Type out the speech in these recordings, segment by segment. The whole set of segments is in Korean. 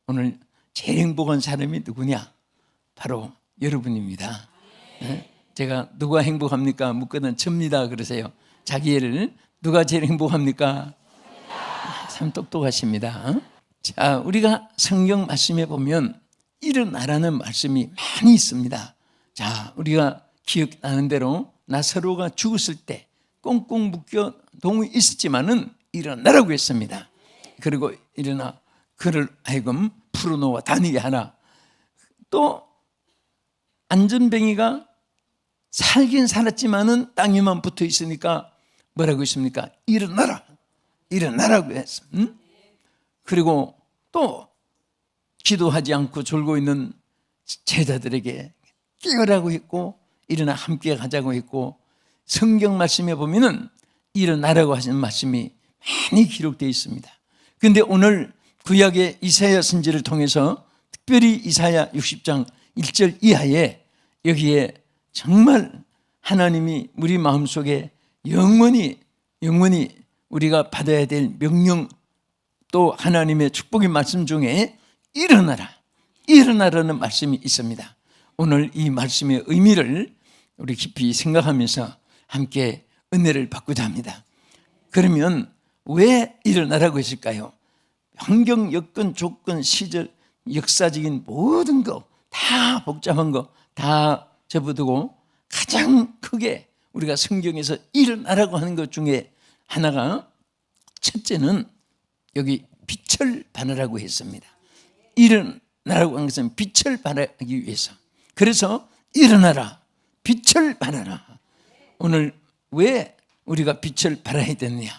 오늘 제일 행복한 사람이 누구냐? 바로 여러분입니다. 제가 누가 행복합니까? 묻거든 접니다 그러세요. 자기를 누가 제일 행복합니까? 참 똑똑하십니다. 자, 우리가 성경 말씀에 보면 일어나라는 말씀이 많이 있습니다. 자, 우리가 기억나는 대로 나사로가 죽었을 때 꽁꽁 묶여 동이 있었지만은 일어나라고 했습니다. 그리고 일어나 그를 하여금 풀어놓아 다니게 하나. 또 안전뱅이가 살긴 살았지만은 땅에만 붙어 있으니까 뭐라고 했습니까? 일어나라, 일어나라고 했어. 그리고 또 기도하지 않고 졸고 있는 제자들에게 깨어라고 했고 일어나 함께 가자고 했고, 성경 말씀에 보면은 일어나라고 하시는 말씀이 많이 기록되어 있습니다. 그런데 오늘 구약의 이사야 선지를 통해서 특별히 이사야 60장 1절 이하에 여기에 정말 하나님이 우리 마음속에 영원히 우리가 받아야 될 명령, 또 하나님의 축복의 말씀 중에 일어나라는 말씀이 있습니다. 오늘 이 말씀의 의미를 우리 깊이 생각하면서 함께 은혜를 받고자 합니다. 그러면 왜 일어나라고 했을까요? 환경, 여건, 조건, 시절, 역사적인 모든 거 다 복잡한 거 다 접어두고 가장 크게 우리가 성경에서 일어나라고 하는 것 중에 하나가, 첫째는 여기 빛을 발하라고 했습니다. 일어나라고 한 것은 빛을 발하기 위해서. 그래서 일어나라, 빛을 발하라. 오늘 왜 우리가 빛을 발해야 되느냐,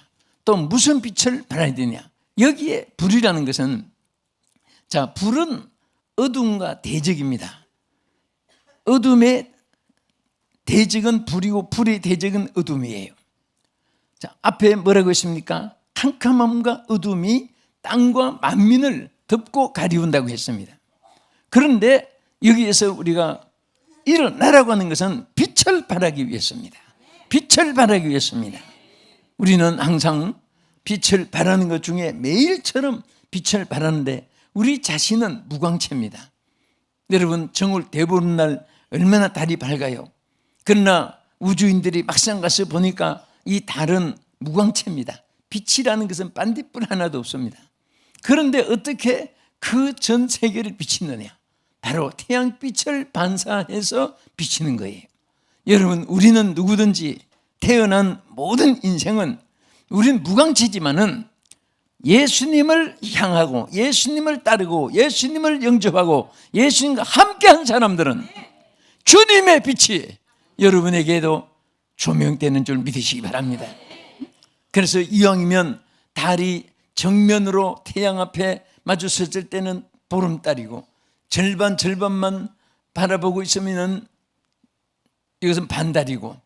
또 무슨 빛을 발해야 되느냐. 여기에 불이라는 것은, 자, 불은 어둠과 대적입니다. 어둠의 대적은 불이고 불의 대적은 어둠이에요. 자, 앞에 뭐라고 했습니까? 캄캄함과 어둠이 땅과 만민을 덮고 가리운다고 했습니다. 그런데 여기에서 우리가 일어나라고 하는 것은 빛을 발하기 위해서입니다. 빛을 발하기 위해서입니다. 우리는 항상 빛을 발하는 것 중에 매일처럼 빛을 발하는데 우리 자신은 무광채입니다. 여러분, 정월 대보는 날 얼마나 달이 밝아요. 그러나 우주인들이 막상 가서 보니까 이 달은 무광채입니다. 빛이라는 것은 반딧불 하나도 없습니다. 그런데 어떻게 그 전 세계를 비치느냐? 바로 태양빛을 반사해서 비치는 거예요. 여러분, 우리는 누구든지 태어난 모든 인생은 우리는 무광채지만은 예수님을 향하고 예수님을 따르고 예수님을 영접하고 예수님과 함께한 사람들은 주님의 빛이 여러분에게도 조명되는 줄 믿으시기 바랍니다. 그래서 이왕이면 달이 정면으로 태양 앞에 마주섰을 때는 보름달이고 절반만 바라보고 있으면 이것은 반달이고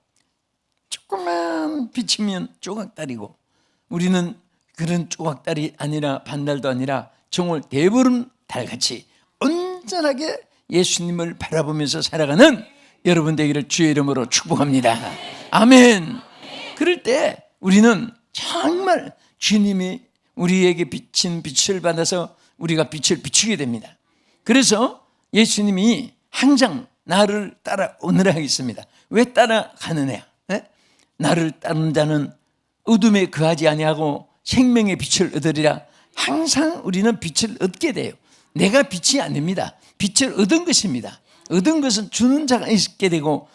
조금만 비치면 조각달이고, 우리는 그런 조각달이 아니라 반달도 아니라 정월 대보름 달같이 온전하게 예수님을 바라보면서 살아가는 여러분 되기를 주의 이름으로 축복합니다. 아멘. 그럴 때 우리는 정말 주님이 우리에게 비친 빛을 받아서 우리가 빛을 비추게 됩니다. 그래서 예수님이 항상 나를 따라오느라 하겠습니다. 왜 따라가느냐? 나를 따르는 자는 어둠에 거하지 아니하고 생명의 빛을 얻으리라. 항상 우리는 빛을 얻게 돼요. 내가 빛이 아닙니다. 빛을 얻은 것입니다. 얻은 것은 주는 자가 있게 되고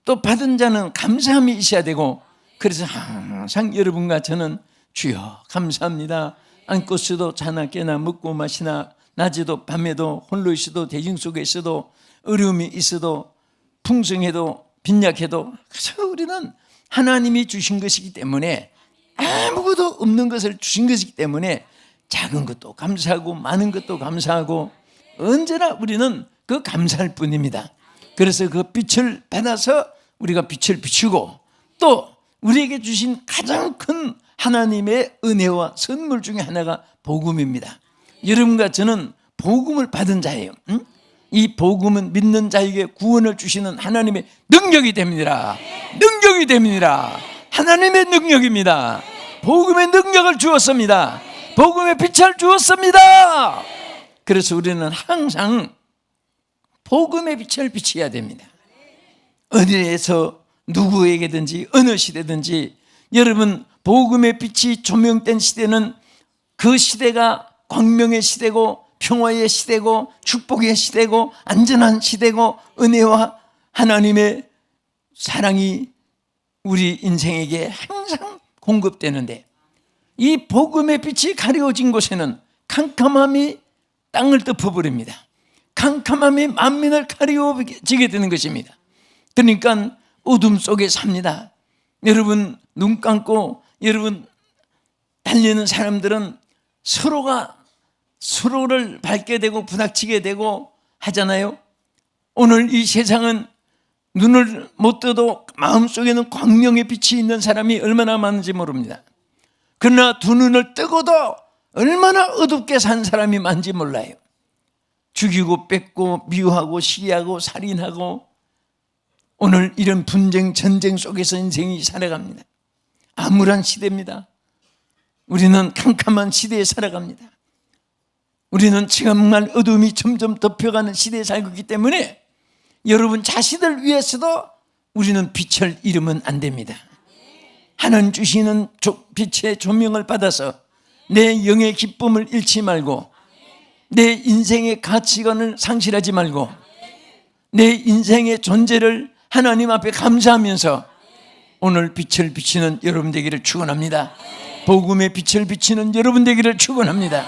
또 받은 자는 감사함이 있어야 되고, 그래서 항상 여러분과 저는 주여 감사합니다. 앉고 있어도 자나 깨나 먹고 마시나 낮에도 밤에도 홀로 있어도 대중 속에 있어도 어려움이 있어도 풍성해도 빈약해도, 그래서 우리는 하나님이 주신 것이기 때문에, 아무것도 없는 것을 주신 것이기 때문에 작은 것도 감사하고 많은 것도 감사하고 언제나 우리는 그 감사할 뿐입니다. 그래서 그 빛을 받아서 우리가 빛을 비추고, 또 우리에게 주신 가장 큰 하나님의 은혜와 선물 중에 하나가 복음입니다. 여러분과 저는 복음을 받은 자예요. 이 복음은 믿는 자에게 구원을 주시는 하나님의 능력이 됩니다. 능력이 됩니다. 하나님의 능력입니다. 복음의 능력을 주었습니다. 복음의 빛을 주었습니다. 그래서 우리는 항상 복음의 빛을 비춰야 됩니다. 어디에서 누구에게든지 어느 시대든지 여러분, 복음의 빛이 조명된 시대는 그 시대가 광명의 시대고 평화의 시대고 축복의 시대고 안전한 시대고 은혜와 하나님의 사랑이 우리 인생에게 항상 공급되는데, 이 복음의 빛이 가려진 곳에는 캄캄함이 땅을 덮어버립니다. 캄캄함이 만민을 가려지게 되는 것입니다. 그러니까 어둠 속에 삽니다. 여러분, 눈 감고 여러분 달리는 사람들은 서로가 서로를 밟게 되고 부닥치게 되고 하잖아요. 오늘 이 세상은 눈을 못 떠도 마음속에는 광명의 빛이 있는 사람이 얼마나 많은지 모릅니다. 그러나 두 눈을 뜨고도 얼마나 어둡게 산 사람이 많은지 몰라요. 죽이고 뺏고 미워하고 시기하고 살인하고, 오늘 이런 분쟁 전쟁 속에서 인생이 살아갑니다. 암울한 시대입니다. 우리는 캄캄한 시대에 살아갑니다. 우리는 정말 어둠이 점점 덮여가는 시대에 살고 있기 때문에 여러분 자신을 위해서도 우리는 빛을 잃으면 안 됩니다. 하나님 주시는 빛의 조명을 받아서 내 영의 기쁨을 잃지 말고, 내 인생의 가치관을 상실하지 말고, 내 인생의 존재를 하나님 앞에 감사하면서 오늘 빛을 비치는 여러분 되기를 축원합니다. 복음의 빛을 비치는 여러분 되기를 축원합니다.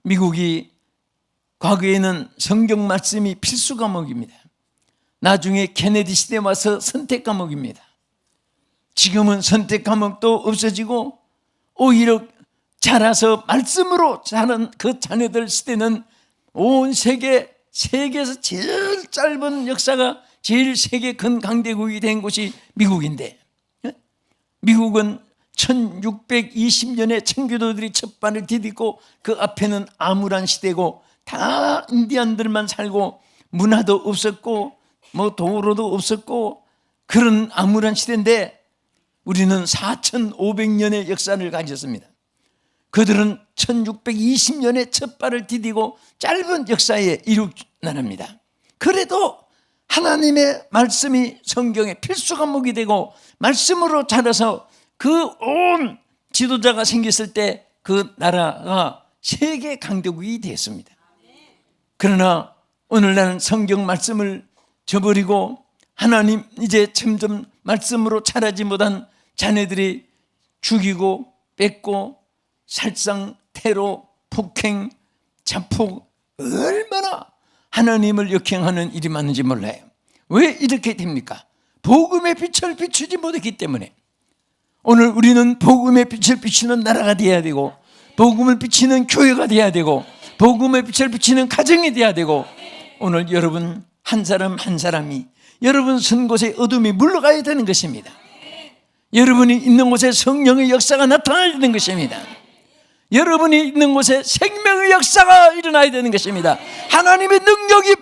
미국이 과거에는 성경 말씀이 필수 과목입니다. 나중에 케네디 시대에 와서 선택 과목입니다. 지금은 선택 과목도 없어지고 오히려 자라서 말씀으로 자란 그 자녀들 시대는 온 세계에서 제일 짧은 역사가 제일 세계 근 강대국이 된 곳이 미국인데, 미국은 1620년에 청교도들이 첫 발을 디디고 그 앞에는 암울한 시대고 다 인디안들만 살고 문화도 없었고 뭐 도로도 없었고 그런 암울한 시대인데, 우리는 4500년의 역사를 가졌습니다. 그들은 1620년에 첫 발을 디디고 짧은 역사에 이룩 나랍니다. 그래도 하나님의 말씀이 성경의 필수 과목이 되고 말씀으로 자라서 그 온 지도자가 생겼을 때 그 나라가 세계 강대국이 되었습니다. 그러나 오늘날은 성경 말씀을 저버리고 하나님 이제 점점 말씀으로 자라지 못한 자녀들이 죽이고 뺏고 살상, 테러, 폭행, 자폭, 얼마나 하나님을 역행하는 일이 많은지 몰라요. 왜 이렇게 됩니까? 복음의 빛을 비추지 못했기 때문에. 오늘 우리는 복음의 빛을 비추는 나라가 되어야 되고, 복음을 비추는 교회가 되어야 되고, 복음의 빛을 비추는 가정이 되어야 되고, 오늘 여러분 한 사람 한 사람이 여러분 선 곳에 어둠이 물러가야 되는 것입니다. 여러분이 있는 곳에 성령의 역사가 나타나야 되는 것입니다. 여러분이 있는 곳에 생명의 역사가 일어나야 되는 것입니다. 하나님의 능력이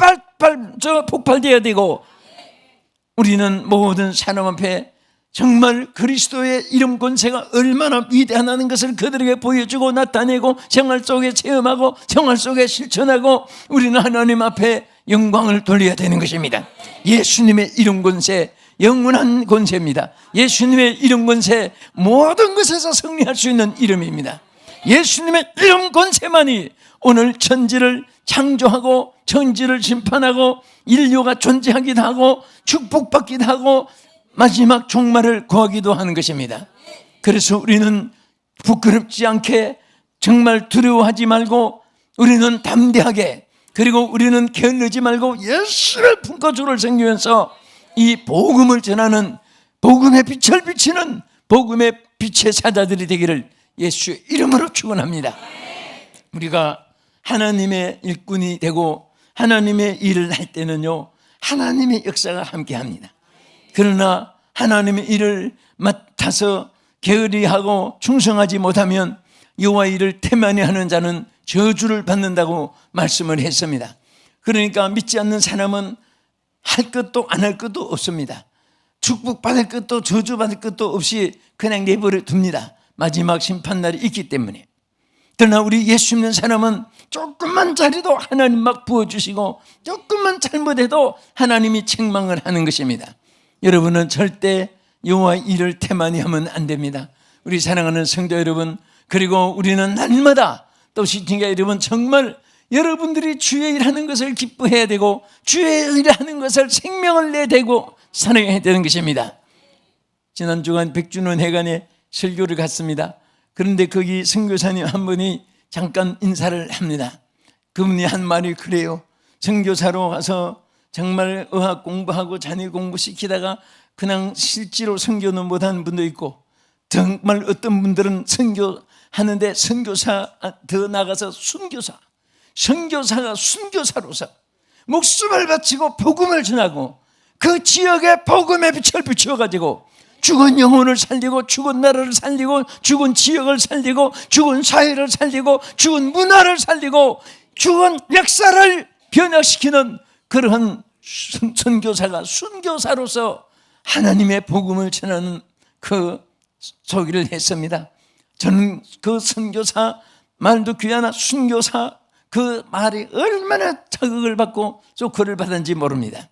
폭발되어야 되고, 우리는 모든 사람 앞에 정말 그리스도의 이름 권세가 얼마나 위대하다는 것을 그들에게 보여주고 나타내고 생활 속에 체험하고 생활 속에 실천하고 우리는 하나님 앞에 영광을 돌려야 되는 것입니다. 예수님의 이름 권세, 영원한 권세입니다. 예수님의 이름 권세, 모든 것에서 승리할 수 있는 이름입니다. 예수님의 이름 권세만이 오늘 천지를 창조하고 천지를 심판하고 인류가 존재하기도 하고 축복받기도 하고 마지막 종말을 구하기도 하는 것입니다. 그래서 우리는 부끄럽지 않게 정말 두려워하지 말고 우리는 담대하게, 그리고 우리는 게을르지 말고 열심히 품고 주를 섬기면서 이 복음을 전하는, 복음의 빛을 비치는 복음의 빛의 사자들이 되기를 예수의 이름으로 축원합니다. 우리가 하나님의 일꾼이 되고 하나님의 일을 할 때는요, 하나님의 역사가 함께합니다. 그러나 하나님의 일을 맡아서 게으리하고 충성하지 못하면 여호와의 일을 태만히 하는 자는 저주를 받는다고 말씀을 했습니다. 그러니까 믿지 않는 사람은 할 것도 안 할 것도 없습니다. 축복받을 것도 저주받을 것도 없이 그냥 내버려 둡니다. 마지막 심판날이 있기 때문에. 그러나 우리 예수 믿는 사람은 조금만 잘해도 하나님 막 부어주시고 조금만 잘못해도 하나님이 책망을 하는 것입니다. 여러분은 절대 여호와 일을 태만히 하면 안 됩니다. 우리 사랑하는 성도 여러분, 그리고 우리는 날마다 또 시청자 여러분, 정말 여러분들이 주의 일하는 것을 기뻐해야 되고 주의 일하는 것을 생명을 내대고 살아야 되는 것입니다. 지난 주간 백준원 회관에 설교를 갔습니다. 그런데 거기 선교사님 한 분이 잠깐 인사를 합니다. 그분이 한 말이 그래요. 선교사로 가서 정말 의학 공부하고 자녀 공부 시키다가 그냥 실제로 선교는 못하는 분도 있고, 정말 어떤 분들은 선교하는데 선교사 더 나가서 순교사, 선교사가 순교사로서 목숨을 바치고 복음을 전하고 그 지역에 복음의 빛을 비추어가지고 죽은 영혼을 살리고 죽은 나라를 살리고 죽은 지역을 살리고 죽은 사회를 살리고 죽은 문화를 살리고 죽은 역사를 변화시키는 그러한 선교사가 순교사로서 하나님의 복음을 전하는 그 소기를 했습니다. 저는 그 선교사 말도 귀하나 순교사 그 말이 얼마나 자극을 받고 조커를 받았는지 모릅니다.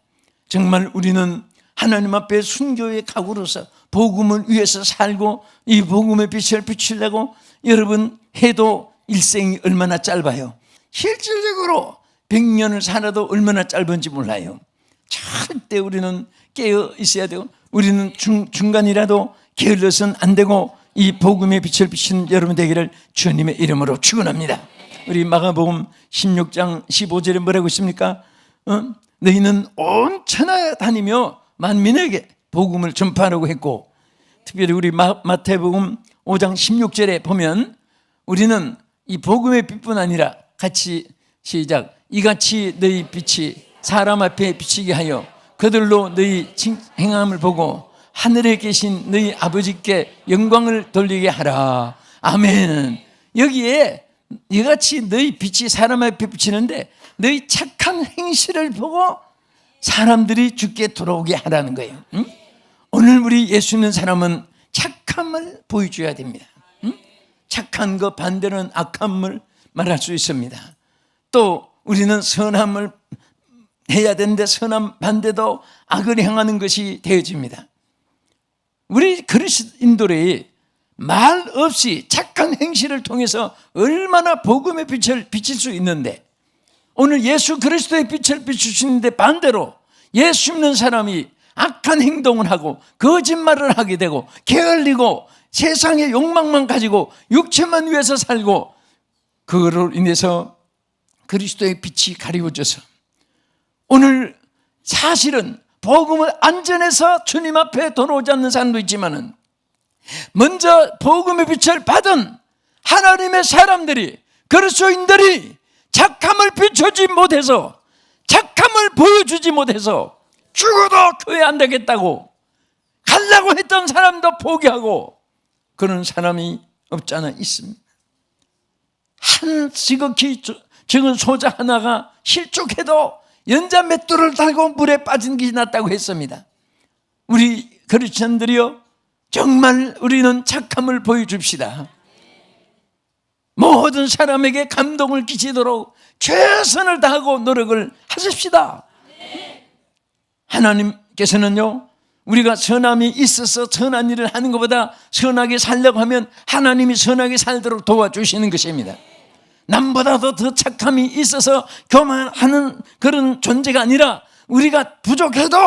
정말 우리는 하나님 앞에 순교의 각오로서 복음을 위해서 살고 이 복음의 빛을 비추려고 여러분 해도 일생이 얼마나 짧아요. 실질적으로 100년을 살아도 얼마나 짧은지 몰라요. 절대 우리는 깨어 있어야 되고 우리는 중간이라도 게을러서는 안 되고 이 복음의 빛을 비치는 여러분 되기를 주님의 이름으로 축원합니다. 우리 마가복음 16장 15절에 뭐라고 있습니까? 너희는 온 천하에 다니며 만민에게 복음을 전파하라고 했고, 특별히 우리 마태복음 5장 16절에 보면 우리는 이 복음의 빛뿐 아니라 같이 시작, 이같이 너희 빛이 사람 앞에 비치게 하여 그들로 너희 행함을 보고 하늘에 계신 너희 아버지께 영광을 돌리게 하라. 아멘. 여기에 이같이 너희 빛이 사람 앞에 비치는데 너희 착한 행실을 보고 사람들이 주께 돌아오게 하라는 거예요. 응? 오늘 우리 예수 믿는 사람은 착함을 보여줘야 됩니다. 응? 착한 것 반대로는 악함을 말할 수 있습니다. 또 우리는 선함을 해야 되는데 선함 반대도 악을 행하는 것이 되어집니다. 우리 그리스도인들이 말 없이 착한 행실을 통해서 얼마나 복음의 빛을 비칠 수 있는데, 오늘 예수 그리스도의 빛을 비추시는데 반대로 예수 믿는 사람이 악한 행동을 하고 거짓말을 하게 되고 게을리고 세상의 욕망만 가지고 육체만 위해서 살고, 그거로 인해서 그리스도의 빛이 가리워져서 오늘 사실은 복음을 안전해서 주님 앞에 돌아오지 않는 사람도 있지만은 먼저 복음의 빛을 받은 하나님의 사람들이, 그리스도인들이 착함을 비추지 못해서, 착함을 보여주지 못해서 죽어도 교회 안 되겠다고 가려고 했던 사람도 포기하고 그런 사람이 없지 않아 있습니다. 한 지극히 적은 소자 하나가 실족해도 연자 맷돌을 달고 물에 빠진 것이 낫다고 했습니다. 우리 그리스도인들이요, 정말 우리는 착함을 보여줍시다. 모든 사람에게 감동을 끼치도록 최선을 다하고 노력을 하십시다. 하나님께서는요, 우리가 선함이 있어서 선한 일을 하는 것보다 선하게 살려고 하면 하나님이 선하게 살도록 도와주시는 것입니다. 남보다도 더 착함이 있어서 교만하는 그런 존재가 아니라 우리가 부족해도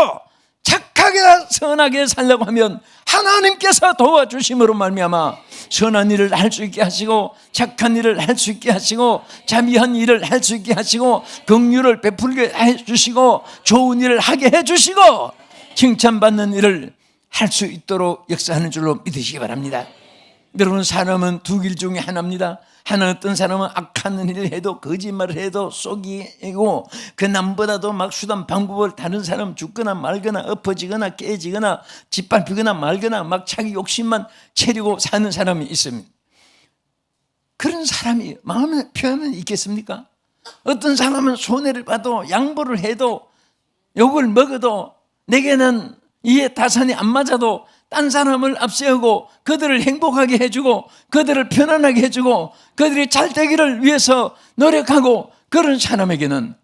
착하게 선하게 살려고 하면 하나님께서 도와주심으로 말미암아 선한 일을 할 수 있게 하시고 착한 일을 할 수 있게 하시고 자비한 일을 할 수 있게 하시고 긍휼을 베풀게 해주시고 좋은 일을 하게 해주시고 칭찬받는 일을 할 수 있도록 역사하는 줄로 믿으시기 바랍니다. 여러분, 사람은 두 길 중에 하나입니다. 하나, 어떤 사람은 악한 일을 해도 거짓말을 해도 속이고 그 남보다도 막 수단 방법을 다른 사람 죽거나 말거나 엎어지거나 깨지거나 짓밟히거나 말거나 막 자기 욕심만 채리고 사는 사람이 있습니다. 그런 사람이 마음에 표현은 있겠습니까? 어떤 사람은 손해를 봐도 양보를 해도 욕을 먹어도 내게는 이해 타산이 안 맞아도 딴 사람을 앞세우고 그들을 행복하게 해주고 그들을 편안하게 해주고 그들이 잘 되기를 위해서 노력하고 그런 사람에게는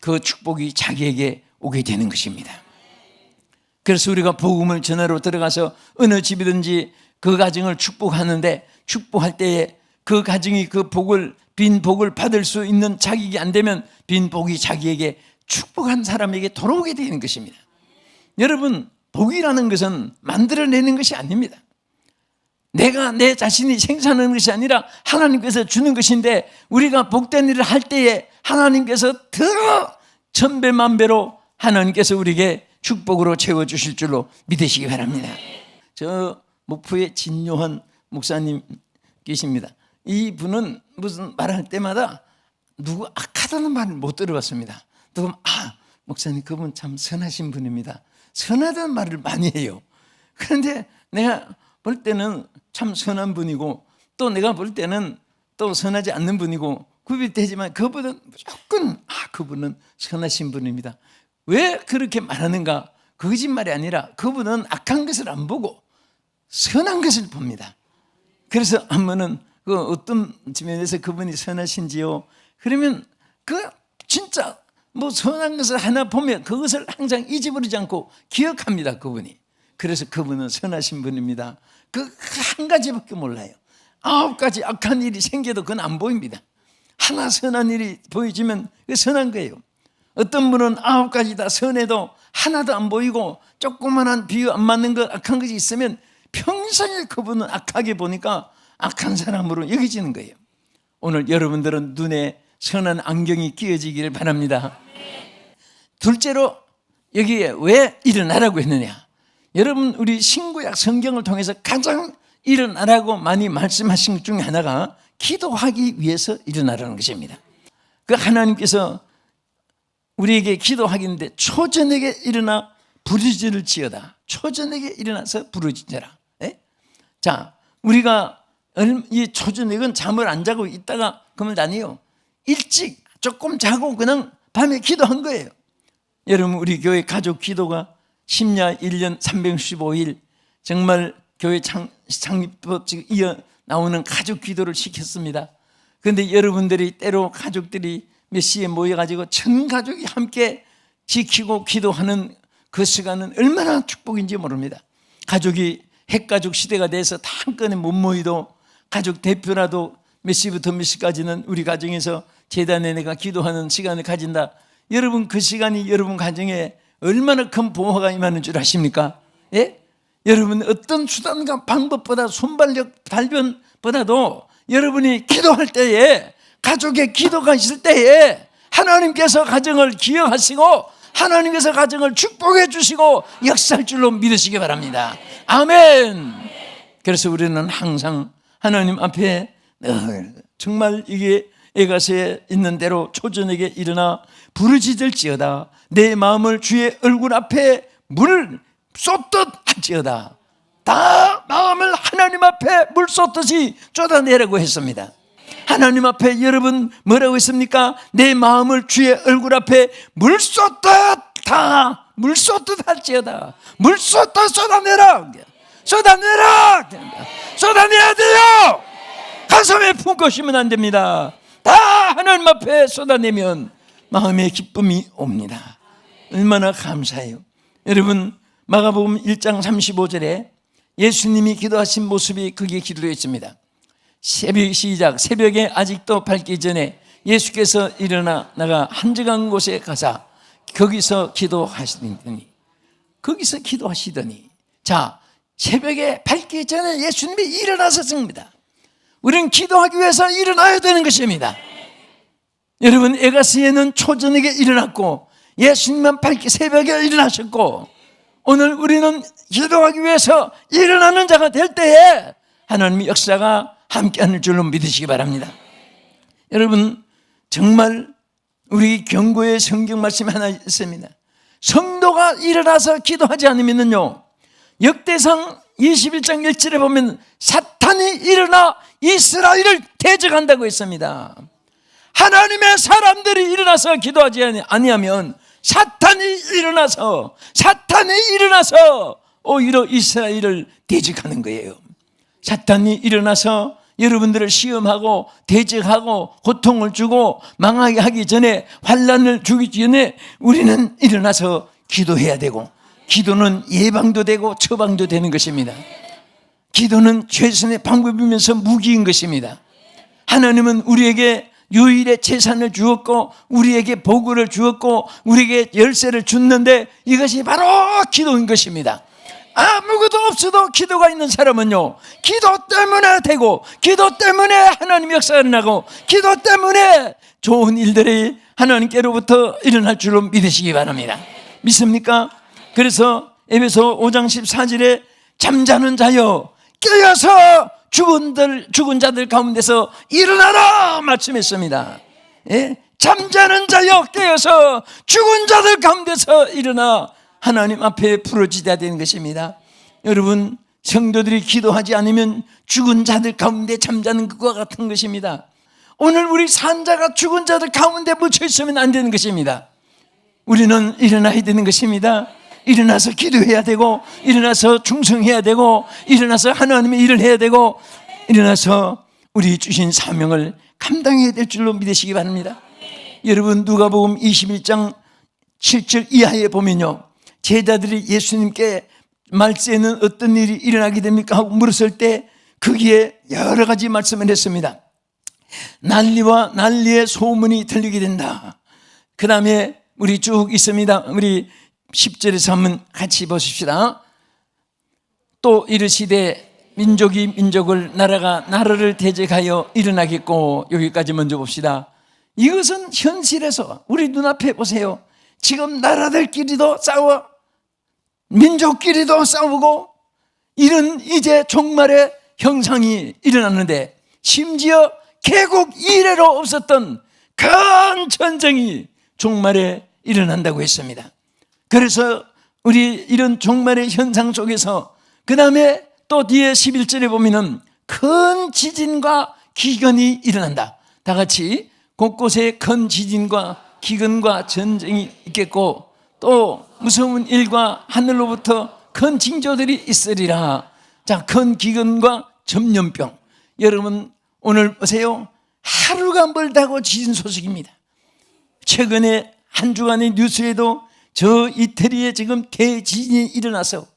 그 축복이 자기에게 오게 되는 것입니다. 그래서 우리가 복음을 전하러 들어가서 어느 집이든지 그 가정을 축복하는데, 축복할 때에 그 가정이 그 복을, 빈 복을 받을 수 있는 자격이 안 되면 빈 복이 자기에게, 축복한 사람에게 돌아오게 되는 것입니다. 여러분, 복이라는 것은 만들어내는 것이 아닙니다. 내가 내 자신이 생산하는 것이 아니라 하나님께서 주는 것인데, 우리가 복된 일을 할 때에 하나님께서 더 천배만배로 하나님께서 우리에게 축복으로 채워주실 줄로 믿으시기 바랍니다. 저 목포의 진요한 목사님 계십니다. 이분은 무슨 말할 때마다 누구 악하다는 말을 못 들어봤습니다. 누구 목사님 그분 참 선하신 분입니다. 선하다는 말을 많이 해요. 그런데 내가 볼 때는 참 선한 분이고, 또 내가 볼 때는 또 선하지 않는 분이고 구별되지만, 그분은 무조건 그분은 선하신 분입니다. 왜 그렇게 말하는가? 거짓말이 아니라 그분은 악한 것을 안 보고 선한 것을 봅니다. 그래서 한번은 그 어떤 측면에서 그분이 선하신지요? 그러면 그 진짜 뭐 선한 것을 하나 보면 그것을 항상 잊어버리지 않고 기억합니다, 그분이. 그래서 그분은 선하신 분입니다. 그 한 가지밖에 몰라요. 9가지 악한 일이 생겨도 그건 안 보입니다. 하나 선한 일이 보여지면 그게 선한 거예요. 어떤 분은 9가지 다 선해도 하나도 안 보이고 조그만한 비유 안 맞는 것, 악한 것이 있으면 평생에 그분은 악하게 보니까 악한 사람으로 여겨지는 거예요. 오늘 여러분들은 눈에 선한 안경이 끼어지기를 바랍니다. 둘째로 여기에 왜 일어나라고 했느냐? 여러분, 우리 신구약 성경을 통해서 가장 일어나라고 많이 말씀하신 것 중에 하나가 기도하기 위해서 일어나라는 것입니다. 그 하나님께서 우리에게 기도하기인데 초저녁에 일어나 부르짖을 지어다. 초저녁에 일어나서 부르짖어라. 네? 자, 우리가 이 초저녁은 잠을 안 자고 있다가 그러면 아니에요. 일찍 조금 자고 그냥 밤에 기도한 거예요. 여러분, 우리 교회 가족 기도가 심야 1년 365일 정말 교회 창립부터 이어 나오는 가족 기도를 시켰습니다. 그런데 여러분들이 때로 가족들이 몇 시에 모여가지고 전 가족이 함께 지키고 기도하는 그 시간은 얼마나 축복인지 모릅니다. 가족이 핵가족 시대가 돼서 다 한꺼번에 못 모이도 가족 대표라도 몇 시부터 몇 시까지는 우리 가정에서 제단에 내가 기도하는 시간을 가진다. 여러분, 그 시간이 여러분 가정에 얼마나 큰 보호가 임하는 줄 아십니까? 예? 여러분, 어떤 수단과 방법보다 손발력 달변보다도 여러분이 기도할 때에, 가족의 기도가 있을 때에 하나님께서 가정을 기억하시고 하나님께서 가정을 축복해 주시고 역사할 줄로 믿으시기 바랍니다. 아멘. 그래서 우리는 항상 하나님 앞에 정말 이게 에가서에 있는 대로 초저녁에 일어나 부르짖을지어다. 내 마음을 주의 얼굴 앞에 물 쏟듯 할지어다. 다 마음을 하나님 앞에 물 쏟듯이 쏟아내라고 했습니다. 하나님 앞에 여러분 뭐라고 했습니까? 내 마음을 주의 얼굴 앞에 물 쏟듯, 다 물 쏟듯 할지어다. 물 쏟듯 쏟아내라. 쏟아내라. 쏟아내야 돼요. 가슴에 품고 쉬면 안 됩니다. 다 하나님 앞에 쏟아내면 마음의 기쁨이 옵니다. 얼마나 감사해요. 여러분, 마가복음 1장 35절에 예수님이 기도하신 모습이 거기에 기록되어 있습니다. 새벽에 아직도 밝기 전에 예수께서 일어나 나가 한적한 곳에 가사 거기서 기도하시더니, 자, 새벽에 밝기 전에 예수님이 일어나셨습니다. 우리는 기도하기 위해서 일어나야 되는 것입니다. 여러분, 에가스에는 초저녁에 일어났고 예수님만 밝기 새벽에 일어나셨고, 오늘 우리는 기도하기 위해서 일어나는 자가 될 때에 하나님의 역사가 함께하는 줄로 믿으시기 바랍니다. 여러분, 정말 우리 경고의 성경 말씀이 하나 있습니다. 성도가 일어나서 기도하지 않으면요, 역대상 21장 1절에 보면 사탄이 일어나 이스라엘을 대적한다고 했습니다. 하나님의 사람들이 일어나서 기도하지 아니하면 사탄이 일어나서 오히려 이스라엘을 대적하는 거예요. 사탄이 일어나서 여러분들을 시험하고 대적하고 고통을 주고 망하게 하기 전에, 환난을 주기 전에 우리는 일어나서 기도해야 되고, 기도는 예방도 되고 처방도 되는 것입니다. 기도는 최선의 방법이면서 무기인 것입니다. 하나님은 우리에게 유일의 재산을 주었고 우리에게 복을 주었고 우리에게 열쇠를 줬는데 이것이 바로 기도인 것입니다. 아무것도 없어도 기도가 있는 사람은요, 기도 때문에 되고, 기도 때문에 하나님 역사가 일어나고, 기도 때문에 좋은 일들이 하나님께로부터 일어날 줄로 믿으시기 바랍니다. 믿습니까? 그래서 에베소 5장 14절에 잠자는 자여 깨어서 죽은 자들 가운데서 일어나라 말씀했습니다. 예? 잠자는 자여 깨어서 죽은 자들 가운데서 일어나 하나님 앞에 부르짖어야 되는 것입니다. 여러분, 성도들이 기도하지 않으면 죽은 자들 가운데 잠자는 것과 같은 것입니다. 오늘 우리 산자가 죽은 자들 가운데 묻혀 있으면 안 되는 것입니다. 우리는 일어나야 되는 것입니다. 일어나서 기도해야 되고, 일어나서 충성해야 되고, 일어나서 하나님의 일을 해야 되고, 일어나서 우리 주신 사명을 감당해야 될 줄로 믿으시기 바랍니다. 여러분, 누가복음 21장 7절 이하에 보면요, 제자들이 예수님께 말세에는 어떤 일이 일어나게 됩니까? 하고 물었을 때 거기에 여러 가지 말씀을 했습니다. 난리와 난리의 소문이 들리게 된다. 그 다음에 우리 쭉 있습니다. 우리 10절에서 한번 같이 보십시다. 또 이르시되 민족이 민족을, 나라가 나라를 대적하여 일어나겠고. 여기까지 먼저 봅시다. 이것은 현실에서 우리 눈앞에 보세요. 지금 나라들끼리도 싸워, 민족끼리도 싸우고, 이런 이제 종말의 형상이 일어났는데, 심지어 개국 이래로 없었던 큰 전쟁이 종말에 일어난다고 했습니다. 그래서 우리 이런 종말의 현상 속에서 그 다음에 또 뒤에 11절에 보면은 큰 지진과 기근이 일어난다. 다 같이 곳곳에 큰 지진과 기근과 전쟁이 있겠고, 또 무서운 일과 하늘로부터 큰 징조들이 있으리라. 자, 큰 기근과 전염병. 여러분, 오늘 보세요. 하루가 멀다고 지진 소식입니다. 최근에 한 주간의 뉴스에도 저 이태리에 지금 대지진이 일어나서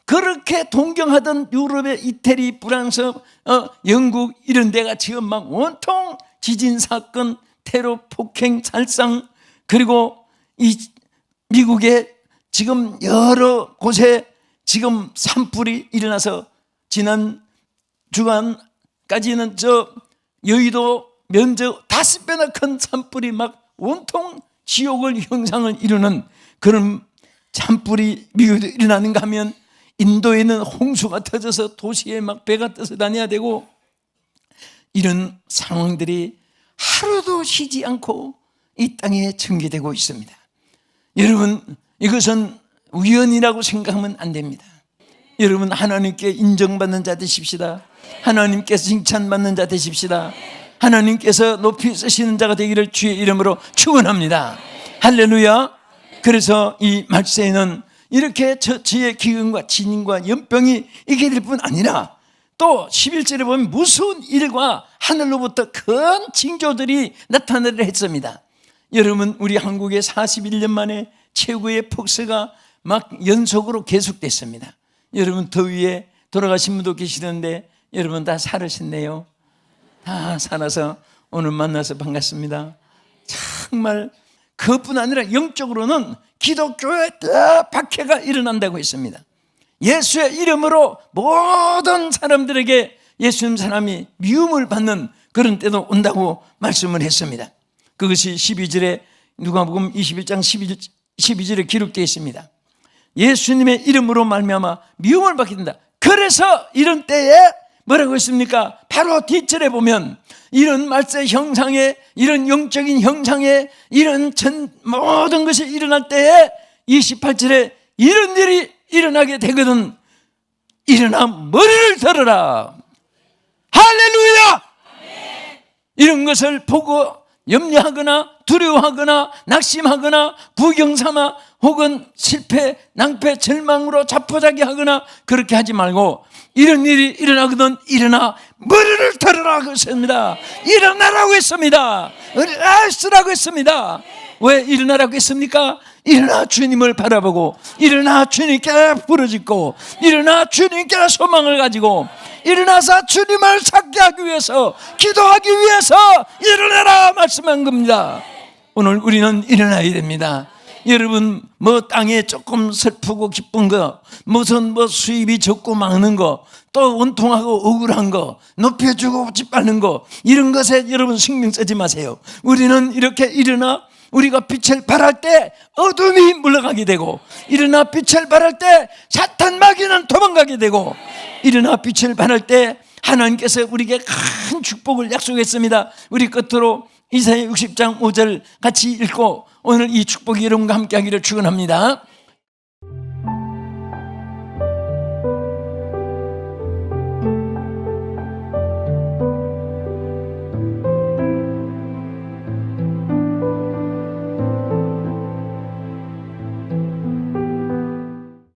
그렇게 동경하던 유럽의 이태리, 프랑스, 영국 이런 데가 지금 막 온통 지진 사건, 테러, 폭행, 살상, 그리고 이 미국의 지금 여러 곳에 지금 산불이 일어나서 지난 주간까지는 저 여의도 면적 5배나 큰 산불이 막 온통 지옥을 형상을 이루는 그런 산불이 미국에도 일어나는가 하면 인도에는 홍수가 터져서 도시에 막 배가 떠서 다녀야 되고, 이런 상황들이 하루도 쉬지 않고 이 땅에 전개되고 있습니다. 여러분, 이것은 우연이라고 생각하면 안 됩니다. 여러분, 하나님께 인정받는 자 되십시다. 하나님께서 칭찬받는 자 되십시다. 하나님께서 높이 쓰시는 자가 되기를 주의 이름으로 축원합니다. 할렐루야. 그래서 이 말세에는 이렇게 저치의 기근과 지진과 연병이 있게 될 뿐 아니라 또 11절에 보면 무서운 일과 하늘로부터 큰 징조들이 나타나려 했습니다. 여러분, 우리 한국에 41년 만에 최고의 폭설가 막 연속으로 계속됐습니다. 여러분, 더위에 돌아가신 분도 계시던데 여러분 다 살으셨네요. 다 살아서 오늘 만나서 반갑습니다. 정말 그것뿐 아니라 영적으로는 기독교에 박해가 일어난다고 했습니다. 예수의 이름으로 모든 사람들에게 예수님 사람이 미움을 받는 그런 때도 온다고 말씀을 했습니다. 그것이 12절에 누가복음 21장 12절에 기록되어 있습니다. 예수님의 이름으로 말미암아 미움을 받게 된다. 그래서 이런 때에 뭐라고 했습니까? 바로 뒷절에 보면 이런 말세 형상에, 이런 영적인 형상에, 이런 모든 것이 일어날 때에 28절에 이런 일이 일어나게 되거든. 일어나 머리를 들어라. 할렐루야. 이런 것을 보고 염려하거나 두려워하거나 낙심하거나 부경삼아 혹은 실패, 낭패, 절망으로 자포자기하거나 그렇게 하지 말고 이런 일이 일어나거든 일어나 머리를 들으라고 했습니다. 일어나라고 했습니다. 일어나시라고 했습니다. 왜 일어나라고 했습니까? 일어나 주님을 바라보고 일어나 주님께 부르짖고 일어나 주님께 소망을 가지고 일어나서 주님을 찾게 하기 위해서 기도하기 위해서 일어나라 말씀한 겁니다. 오늘 우리는 일어나야 됩니다. 여러분 뭐 땅에 조금 슬프고 기쁜 거 무슨 뭐 수입이 적고 막는 거 또 원통하고 억울한 거 높여주고 짓밟는 거 이런 것에 여러분 신경 쓰지 마세요. 우리는 이렇게 일어나 우리가 빛을 발할 때 어둠이 물러가게 되고 일어나 빛을 발할 때 사탄 마귀는 도망가게 되고 일어나 빛을 발할 때 하나님께서 우리에게 큰 축복을 약속했습니다. 우리 끝으로 이사야 60장 5절 같이 읽고 오늘 이 축복이 여러분과 함께 하기를 축원합니다.